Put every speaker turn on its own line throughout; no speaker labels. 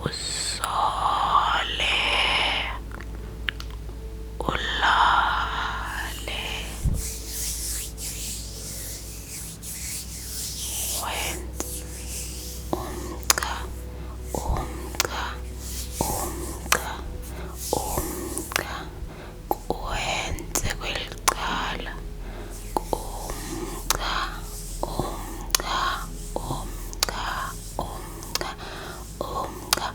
usole ulale wenze umqa umqa umqa umqa wenze kwelicala umqa umqa umqa umqa umqa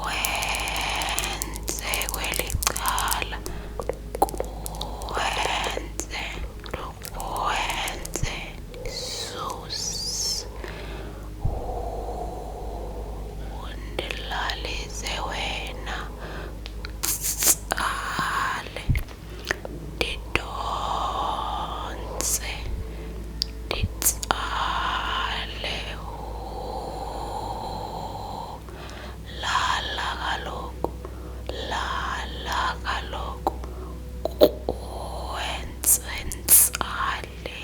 wenze kwelicala wenze wenze sus undilalise wena ale didonse ditsale lala kaloku lala kaloku wenze ntsale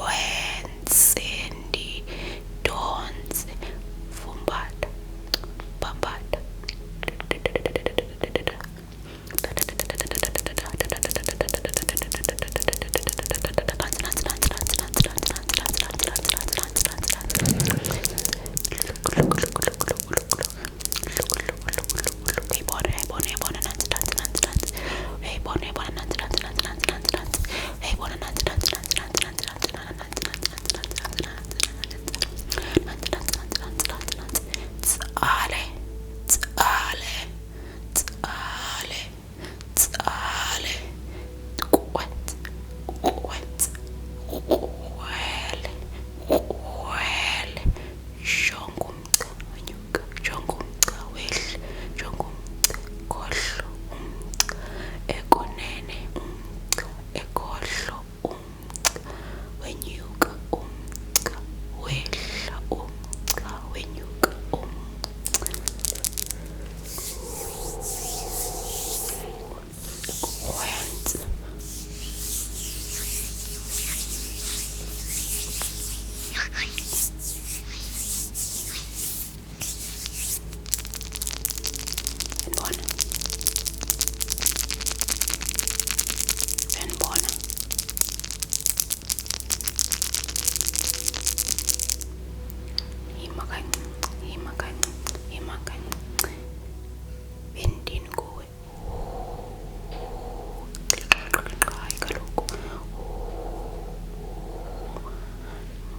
wenze ndidonse fumbata bambata tsale tsale tsale tsale kwet kwet kwele kwele shongumca nyuka shongumca wehle shongumca khohlo umca ekonene umca ekhohlo umca wenyuka umca wehla umca wenyuka wenze Siyambona siyambona yima kancinci yima kancinci yima kancinci bendini kuwe hayi kaloku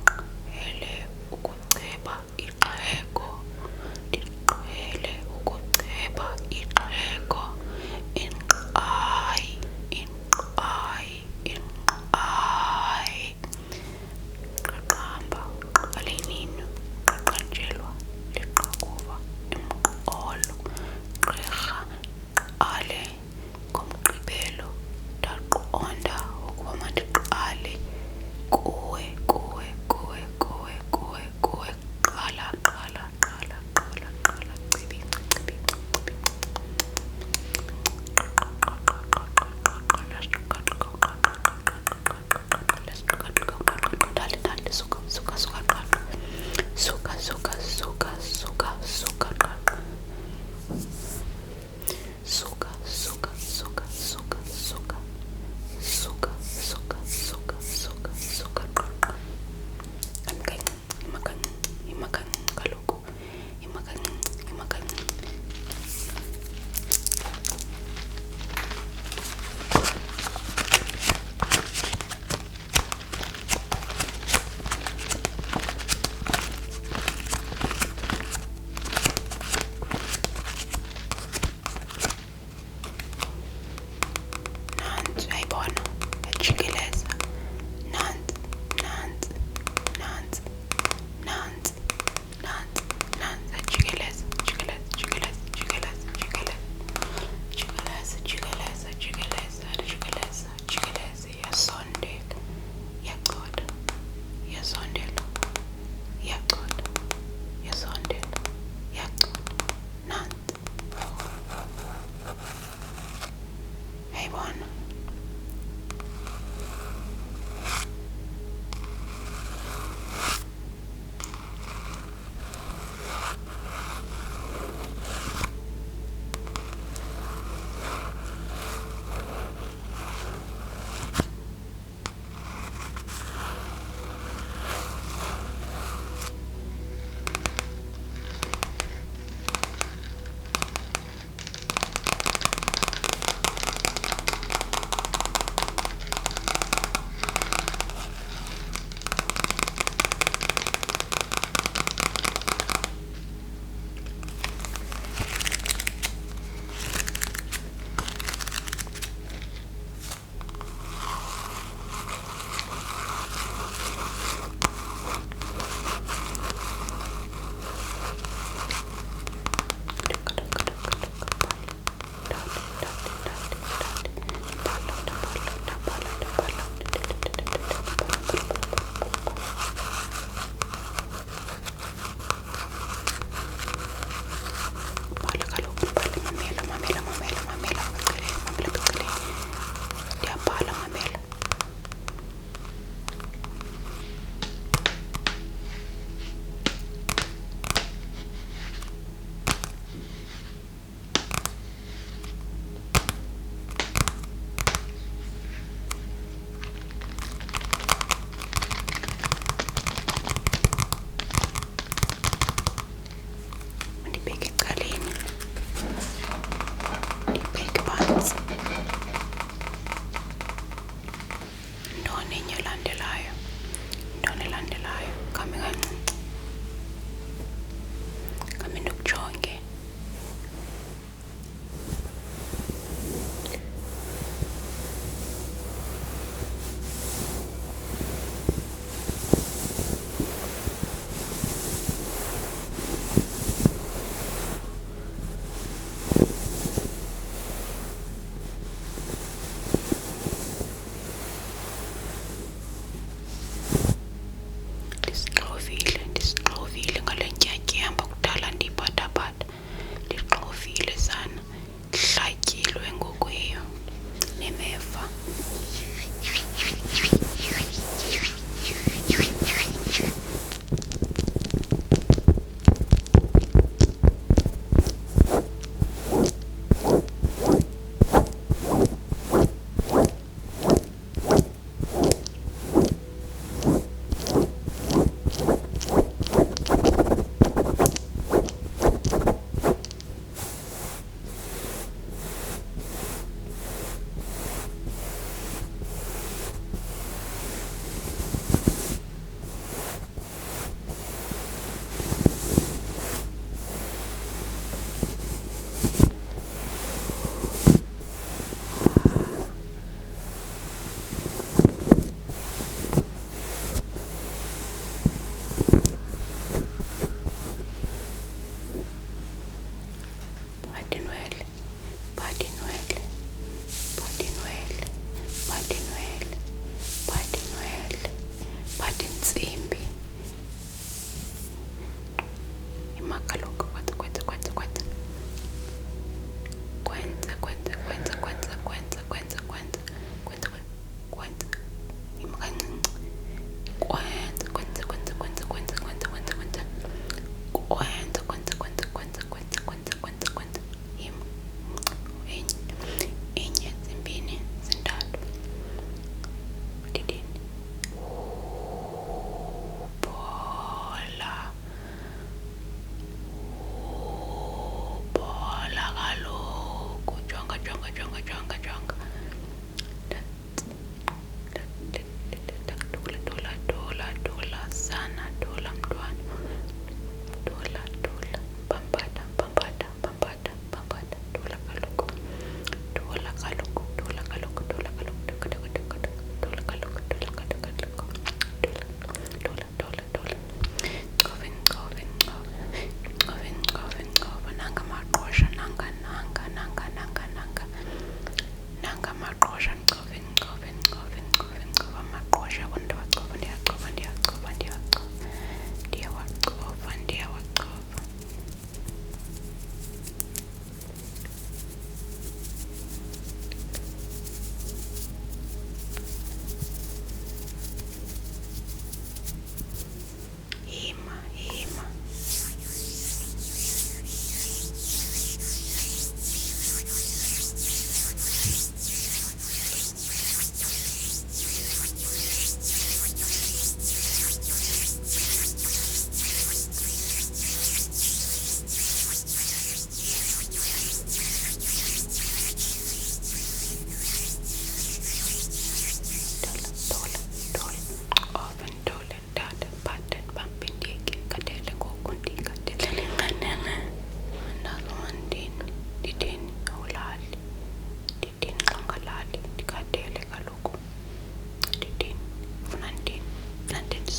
ndiqhele ukuceba ixhego ndiqhele ukuceba ixhego inqayi inqayi inqayi qaqamba qale nini qaqanjelwa ndijonge. Ndisixovile ngale ntyatyambo kudala ndiyiphathaphatha. Ndixovile sana, ndihlatyilwe ngokuyiyo nemeva. Ntsimbi imakaloku inye, zimbini, zintathu, didini, bhola kaloku, jonga. Dula sana, dula mntwana, dula, pampata, dula kaloku, Ngova, nanga maqosha, nanga maqosha, ngova maqosha, ndiyawaqova. Hima.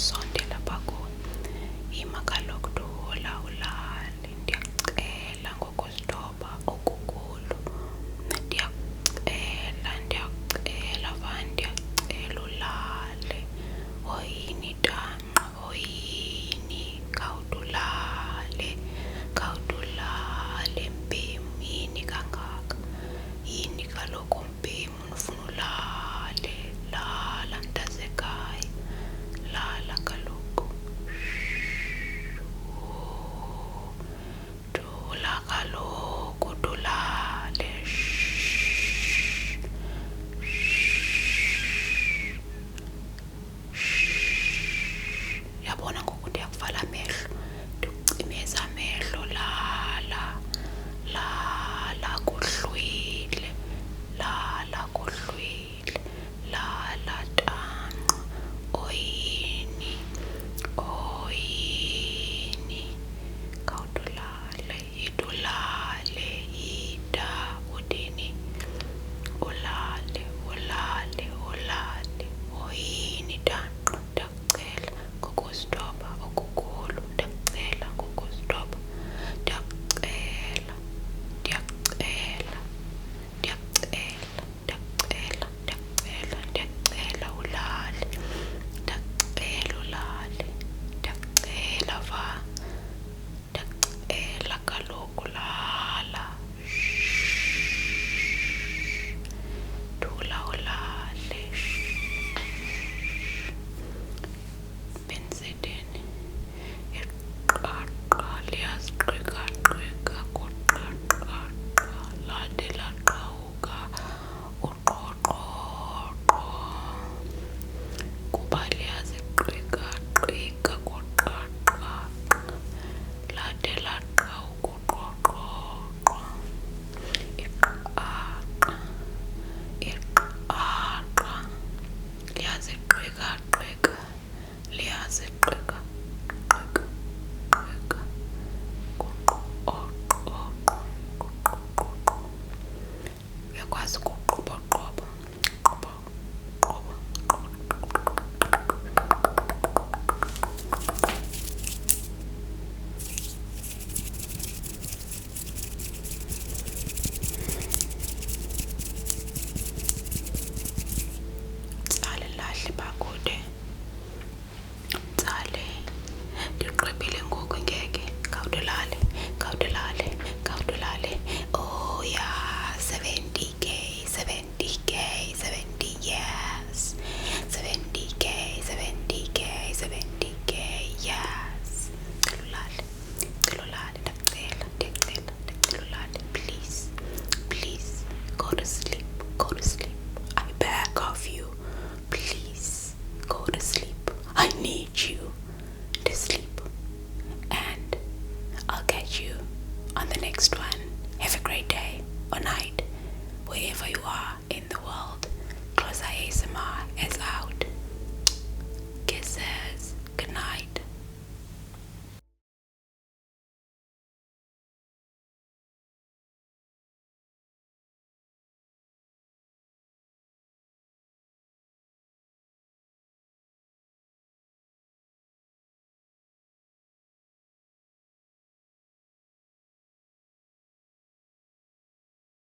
Sondela pha yima kaloku tohola ulale, ndiyacela ngokuzithoba okukhulu, ndiyacela ulale. Oyini tanqa, oyini, khawudulale mpemu, yini kangaka, yini kaloku mpemu, ufuna ulale, lala mntasekhaya, lala kaloku. Dula kaloku, dulale. Yabona ngoku ndiyakuvala amehlo, ndikucimeza amehlo. Lala kuhlwile, lala tanqa. Oyini, khawudulale. on the next one. Have a great day or night, wherever you are in the world.